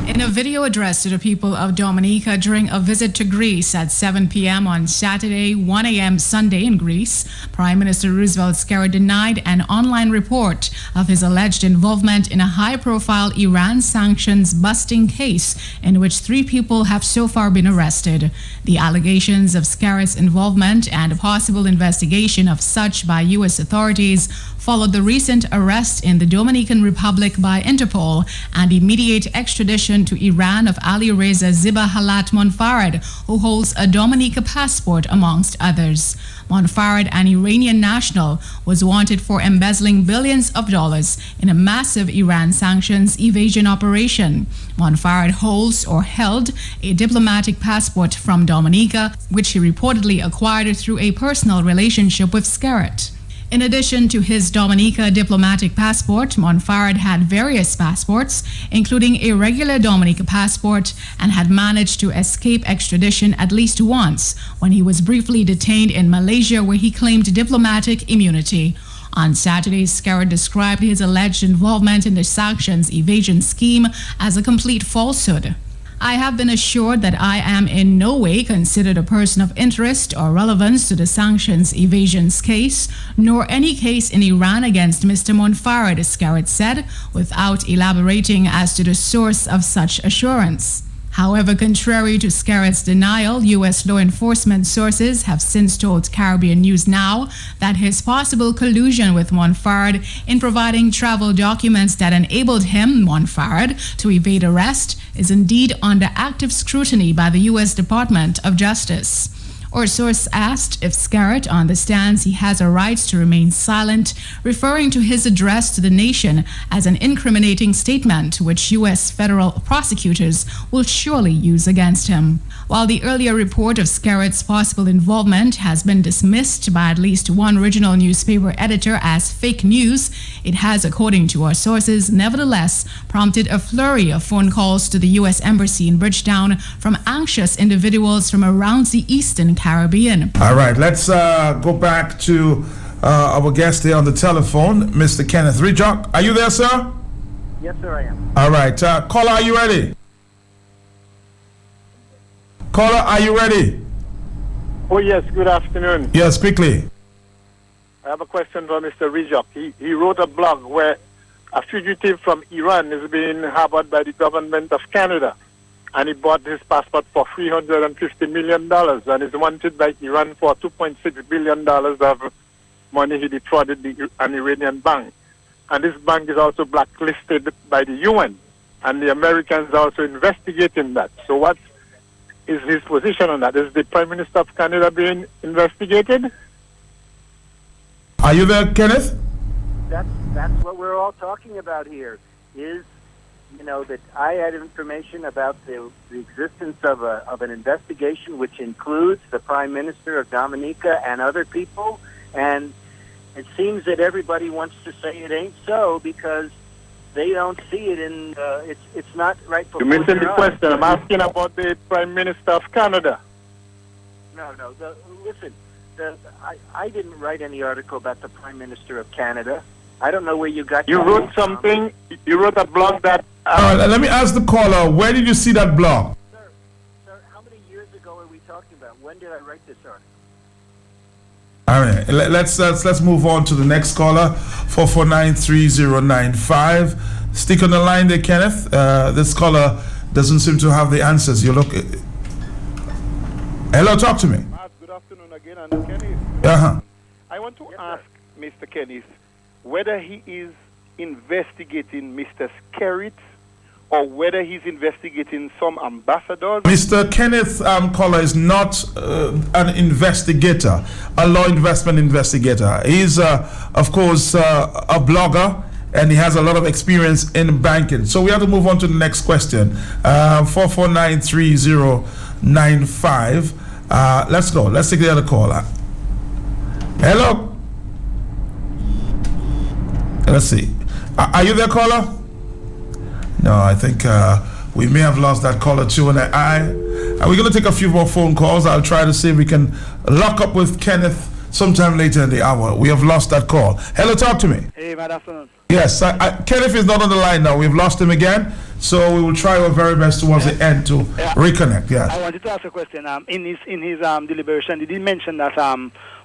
In a video addressed to the people of Dominica during a visit to Greece at 7 p.m. on Saturday, 1 a.m. Sunday in Greece, Prime Minister Roosevelt Scarrett denied an online report of his alleged involvement in a high-profile Iran sanctions busting case in which 3 people have so far been arrested. The allegations of Scarrett's involvement and a possible investigation of such by U.S. authorities followed the recent arrest in the Dominican Republic by Interpol and immediate extradition to Iran of Ali Reza Ziba Halat Monfared, who holds a Dominica passport, amongst others. Monfared, an Iranian national, was wanted for embezzling billions of dollars in a massive Iran sanctions evasion operation. Monfared holds or held a diplomatic passport from Dominica, which he reportedly acquired through a personal relationship with Scarrett. In addition to his Dominica diplomatic passport, Monfard had various passports, including a regular Dominica passport, and had managed to escape extradition at least once when he was briefly detained in Malaysia, where he claimed diplomatic immunity. On Saturday, Skerritt described his alleged involvement in the sanctions evasion scheme as a complete falsehood. I have been assured that I am in no way considered a person of interest or relevance to the sanctions evasions case, nor any case in Iran against Mr. Monfard, Skerritt said, without elaborating as to the source of such assurance. However, contrary to Skerritt's denial, U.S. law enforcement sources have since told Caribbean News Now that his possible collusion with Monfard in providing travel documents that enabled him, Monfard, to evade arrest is indeed under active scrutiny by the U.S. Department of Justice. Our source asked if Skerritt understands he has a right to remain silent, referring to his address to the nation as an incriminating statement which U.S. federal prosecutors will surely use against him. While the earlier report of Skerritt's possible involvement has been dismissed by at least one regional newspaper editor as fake news, it has, according to our sources, nevertheless prompted a flurry of phone calls to the U.S. Embassy in Bridgetown from anxious individuals from around the Eastern Caribbean. All right, let's go back to our guest here on the telephone, Mr. Kenneth Rijock. Are you there, sir? Yes, sir, I am. All right, caller, are you ready? Caller, are you ready? Oh, yes, good afternoon. Yes, quickly. I have a question for Mr. Rijock. He wrote a blog where a fugitive from Iran is being harbored by the government of Canada, and he bought his passport for $350 million and is wanted by Iran for $2.6 billion of money he defrauded an Iranian bank. And this bank is also blacklisted by the UN, and the Americans are also investigating that. So what is his position on that? Is the Prime Minister of Canada being investigated? Are you there, Kenneth? That's what we're all talking about here, is, you know, that I had information about the existence of an investigation which includes the Prime Minister of Dominica and other people, and it seems that everybody wants to say it ain't so because they don't see it in, it's not right for... You're missing the question. I'm asking about the Prime Minister of Canada. No, listen, I didn't write any article about the Prime Minister of Canada. I don't know where you got... You wrote something, you wrote a blog that... Let me ask the caller, where did you see that blog? Sir, how many years ago are we talking about? When did I write this article? All right, let's move on to the next caller, 4493095. Stick on the line there, Kenneth. This caller doesn't seem to have the answers. You look... Hello, talk to me. Good afternoon again, and Kenneth. Uh-huh. I want to ask Mr. Kenneth whether he is investigating Mr. Skerritt or whether he's investigating some ambassadors. Mr. Kenneth Collar is not an investigator, a law enforcement investigator. He's, of course, a blogger, and he has a lot of experience in banking. So we have to move on to the next question. 4493095. Let's go. Let's take the other caller. Hello. Let's see. Are you there, caller? No, I think we may have lost that caller too. And we're going to take a few more phone calls. I'll try to see if we can lock up with Kenneth sometime later in the hour. We have lost that call. Hello, talk to me. Hey, good afternoon. Yes, Kenneth is not on the line now. We've lost him again. So we will try our very best towards the end to reconnect. Yes. I wanted to ask a question. In his deliberation, did he mention that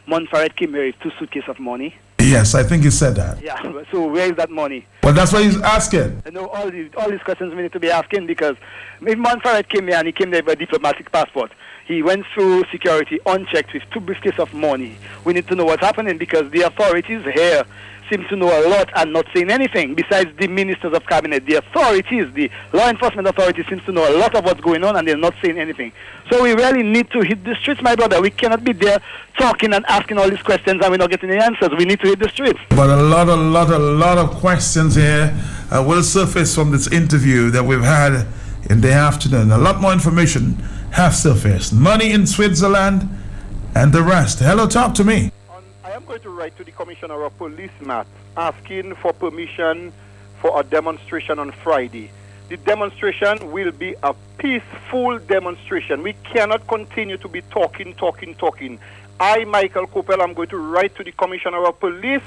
Monfard came here with 2 suitcases of money? Yes, I think he said that. Yeah, so where is that money? Well, that's what he's asking. I know all these questions we need to be asking, because if Monfard came here and he came there with a diplomatic passport, he went through security unchecked with 2 briefcases of money. We need to know what's happening, because the authorities here seem to know a lot and not saying anything. Besides the ministers of cabinet, the authorities, the law enforcement authorities seems to know a lot of what's going on, and they're not saying anything. So we really need to hit the streets, my brother. We cannot be there talking and asking all these questions and we're not getting the answers. We need to hit the streets. But a lot of questions here will surface from this interview that we've had in the afternoon. A lot more information have surfaced. Money in Switzerland and the rest. Hello, talk to me. I am going to write to the Commissioner of Police, Matt, asking for permission for a demonstration on Friday. The demonstration will be a peaceful demonstration. We cannot continue to be talking. I, Michael Coppell, am going to write to the Commissioner of Police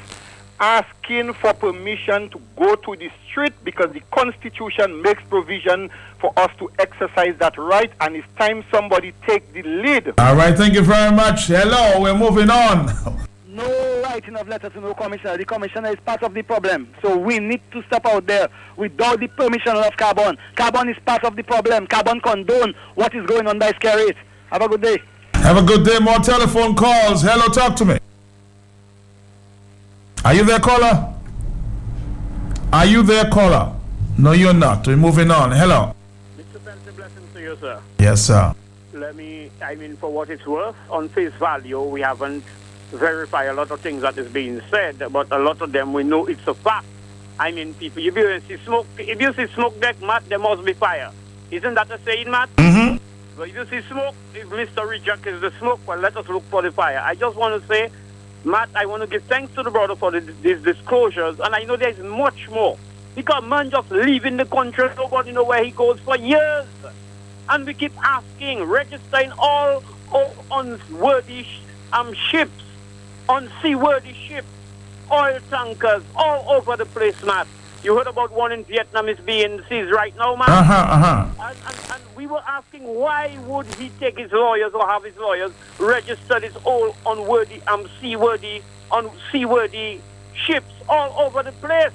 asking for permission to go to the street because the Constitution makes provision for us to exercise that right, and it's time somebody take the lead. All right, thank you very much. Hello, we're moving on. No writing of letters to no commissioner. The commissioner is part of the problem. So we need to step out there without the permission of Carbon. Carbon is part of the problem. Carbon condone what is going on by scare rate. Have a good day. Have a good day. More telephone calls. Hello, talk to me. Are you there, caller? Are you there, caller? No, you're not. We're moving on. Hello. Mr. Fancy, blessings to you, sir. Yes, sir. For what it's worth, on face value, we haven't verified a lot of things that is being said, but a lot of them we know it's a fact. People, if you see smoke deck, Matt, there must be fire. Isn't that a saying, Matt? Mm-hmm. But if you see smoke, if Mr. Rijock is the smoke, well, let us look for the fire. I just want to say, Matt, I want to give thanks to the brother for these disclosures, and I know there's much more. Because man just leaving the country, nobody know where he goes for years. And we keep asking, registering all unworthy ships, unseaworthy ships, oil tankers, all over the place, Matt. You heard about one in Vietnam is being seized right now, Matt? And we were asking why would he take his lawyers or have his lawyers register his all unworthy, unseaworthy ships all over the place.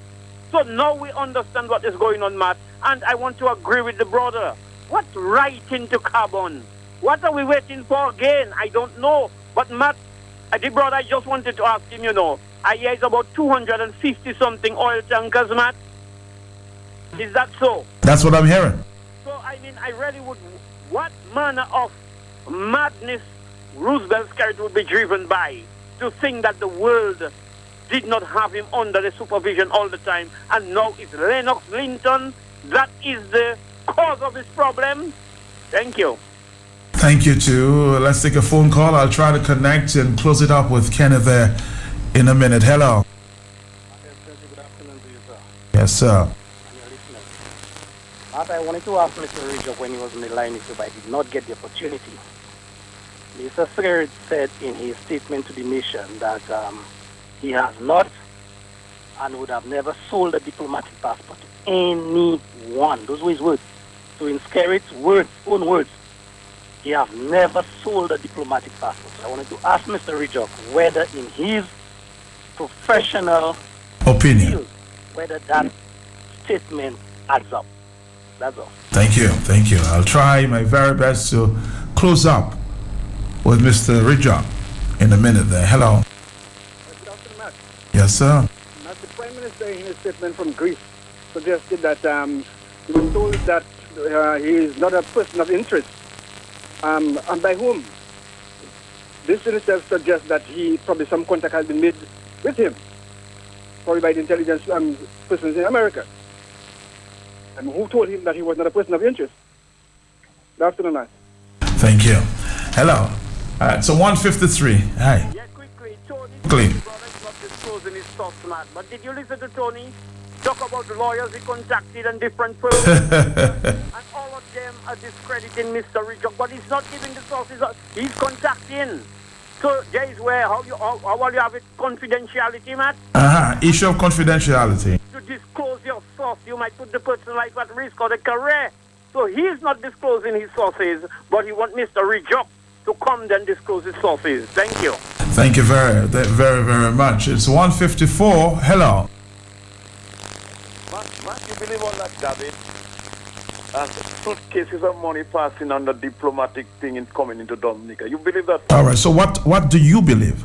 So now we understand what is going on, Matt. And I want to agree with the brother. What's writing to Carbon? What are we waiting for again? I don't know. But Matt, the brother, I just wanted to ask him, I hear it's about 250 something oil tankers, Matt. Is that so? That's what I'm hearing. So, I really would, what manner of madness Roosevelt's character would be driven by to think that the world did not have him under the supervision all the time, and now it's Lennox Linton that is the cause of his problem? Thank you. Thank you, too. Let's take a phone call. I'll try to connect and close it up with Kenneth there in a minute. Hello. Good afternoon to you, sir. Yes, sir. I wanted to ask Mr. Rijock when he was on the line if I did not get the opportunity. Mr. Secretary said in his statement to the nation that he has not and would have never sold a diplomatic passport to anyone. Those were his words. So in Skerritt's own words, he have never sold a diplomatic passport. So I wanted to ask Mr. Rijock whether in his professional opinion, field, whether that statement adds up. That's all. Thank you. I'll try my very best to close up with Mr. Rijock in a minute there. Hello. Good afternoon, Matt. Yes, sir. Matt, the Prime Minister in his statement from Greece suggested that he was told that he is not a person of interest. And by whom? This in itself suggests that probably some contact has been made with him, probably by the intelligence persons in America. And who told him that he was not a person of interest? Good afternoon, Matt. Thank you. Hello. All right, so 153. Hi. Yeah, quickly. Tony, Quickly. brother is not disclosing his thoughts, Matt. But did you listen to Tony talk about the lawyers he contacted and different persons? And all of them are discrediting Mr. Rijock, but he's not giving the sources. He's contacting. So there is where how you have it confidentiality, Matt. Issue of confidentiality. To disclose your source, you might put the person's life at risk or the career. So he's not disclosing his sources, but he wants Mr. Rijock to come then disclose his sources. Thank you. Thank you very, very much. It's 154. Hello. Matt, you believe on that, David? Suitcases of money passing on the diplomatic thing and coming into Dominica. You believe that? All right. So what do you believe?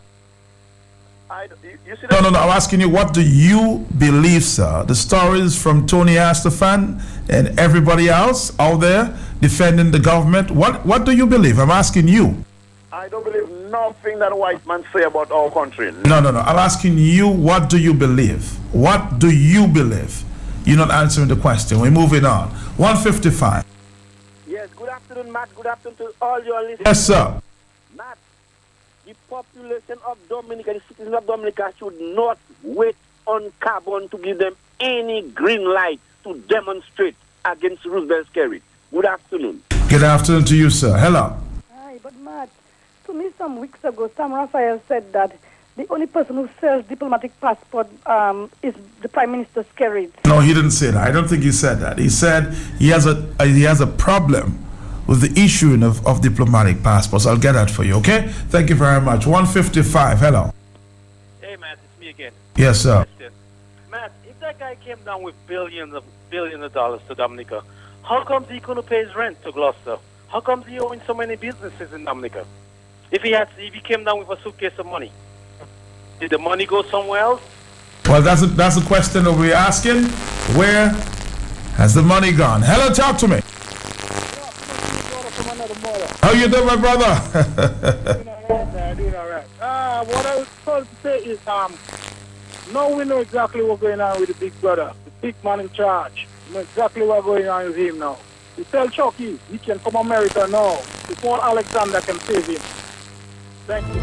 You see that? No. I'm asking you, what do you believe, sir? The stories from Tony Astafan and everybody else out there defending the government. What do you believe? I'm asking you. I don't believe nothing that white man say about our country. No. I'm asking you, what do you believe? What do you believe? You're not answering the question. We're moving on. 155. Yes, good afternoon, Matt. Good afternoon to all your listeners. Yes, sir. Matt, the population of Dominica, the citizens of Dominica should not wait on carbon to give them any green light to demonstrate against Roosevelt Skerrit. Good afternoon. Good afternoon to you, sir. Hello. Hi, but Matt, to me some weeks ago, Sam Raphael said that the only person who sells diplomatic passport is the Prime Minister Skerrit. No, he didn't say that. I don't think he said that. He said he has a problem with the issuing of diplomatic passports. I'll get that for you, okay? Thank you very much. 155, hello. Hey, Matt, it's me again. Yes, sir. Matt, if that guy came down with billions of dollars to Dominica, how comes he couldn't pay his rent to Gloucester? How comes he owing so many businesses in Dominica? If he came down with a suitcase of money, did the money go somewhere else? Well, that's a question that we're asking. Where has the money gone? Hello, talk to me. How you doing, my brother? Doing all right. What I was supposed to say is, now we know exactly what's going on with the big brother, the big man in charge. We know exactly what's going on with him now. We tell Chucky he can come America now before Alexander can save him. Thank you.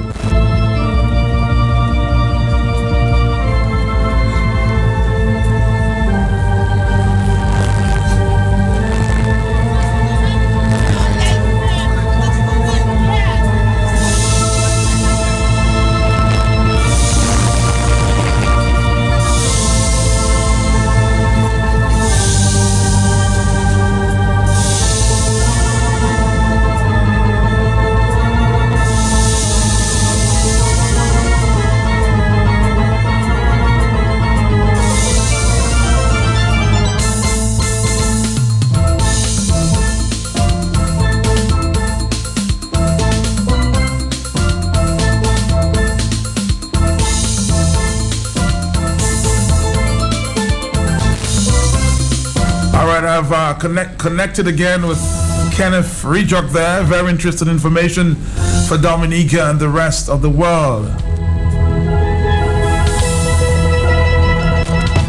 I've connected again with Kenneth Rijock there. Very interesting information for Dominica and the rest of the world.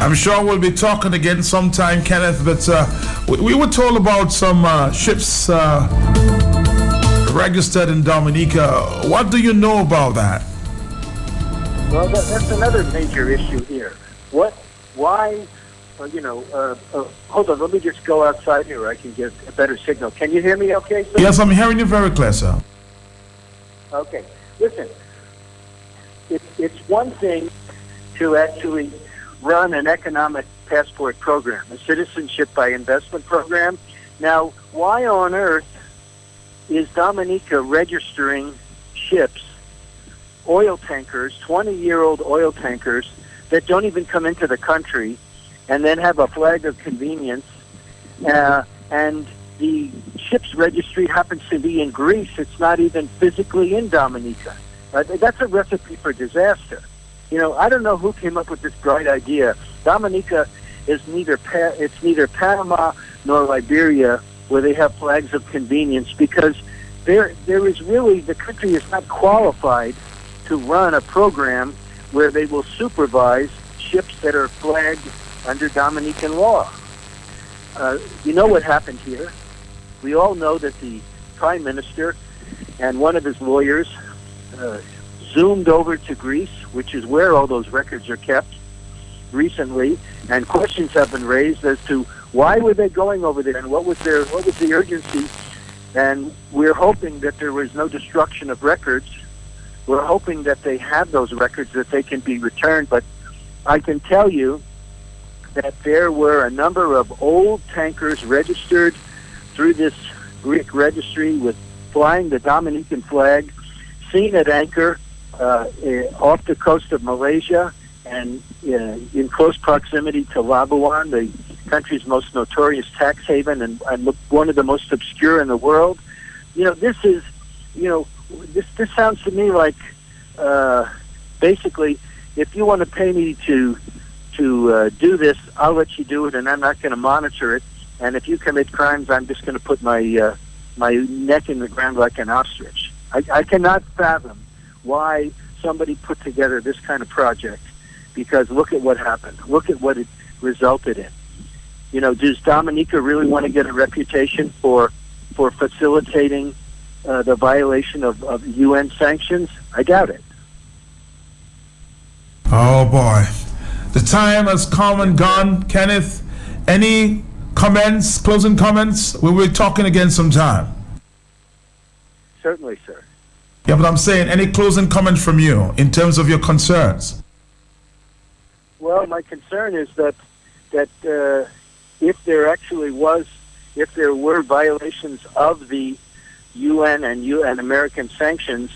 I'm sure we'll be talking again sometime, Kenneth, but we were told about some ships registered in Dominica. What do you know about that? Well, that's another major issue here. Why, hold on, let me just go outside here where I can get a better signal. Can you hear me okay, sir? Yes, I'm hearing you very clear, sir. Okay. Listen, it's one thing to actually run an economic passport program, a citizenship by investment program. Now, why on earth is Dominica registering ships, oil tankers, 20-year-old oil tankers that don't even come into the country and then have a flag of convenience, and the ship's registry happens to be in Greece. It's not even physically in Dominica. That's a recipe for disaster. I don't know who came up with this bright idea. Dominica is neither Panama nor Liberia, where they have flags of convenience, because there is really, the country is not qualified to run a program where they will supervise ships that are flagged under Dominican law. You know what happened here. We all know that the Prime Minister and one of his lawyers zoomed over to Greece, which is where all those records are kept, recently, and questions have been raised as to why were they going over there and what was the urgency. And we're hoping that there was no destruction of records. We're hoping that they have those records, that they can be returned. But I can tell you that there were a number of old tankers registered through this Greek registry with flying the Dominican flag, seen at anchor off the coast of Malaysia and in close proximity to Labuan, the country's most notorious tax haven and one of the most obscure in the world. This sounds to me like basically, if you want to pay me to do this, I'll let you do it, and I'm not going to monitor it. And if you commit crimes, I'm just going to put my neck in the ground like an ostrich. I cannot fathom why somebody put together this kind of project, because look at what happened. Look at what it resulted in. Does Dominica really want to get a reputation for facilitating the violation of UN sanctions? I doubt it. Oh boy. The time has come and gone. Kenneth, any comments, closing comments? We were talking again sometime. Certainly, sir. Yeah, but I'm saying, any closing comments from you in terms of your concerns? Well, my concern is that if there were violations of the UN and American sanctions,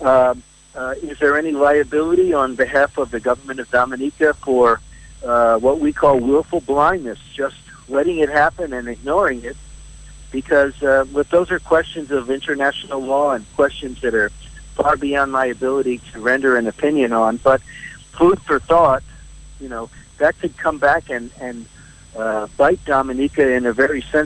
is there any liability on behalf of the government of Dominica for what we call willful blindness, just letting it happen and ignoring it? Because those are questions of international law and questions that are far beyond my ability to render an opinion on. But food for thought, that could come back and bite Dominica in a very sensitive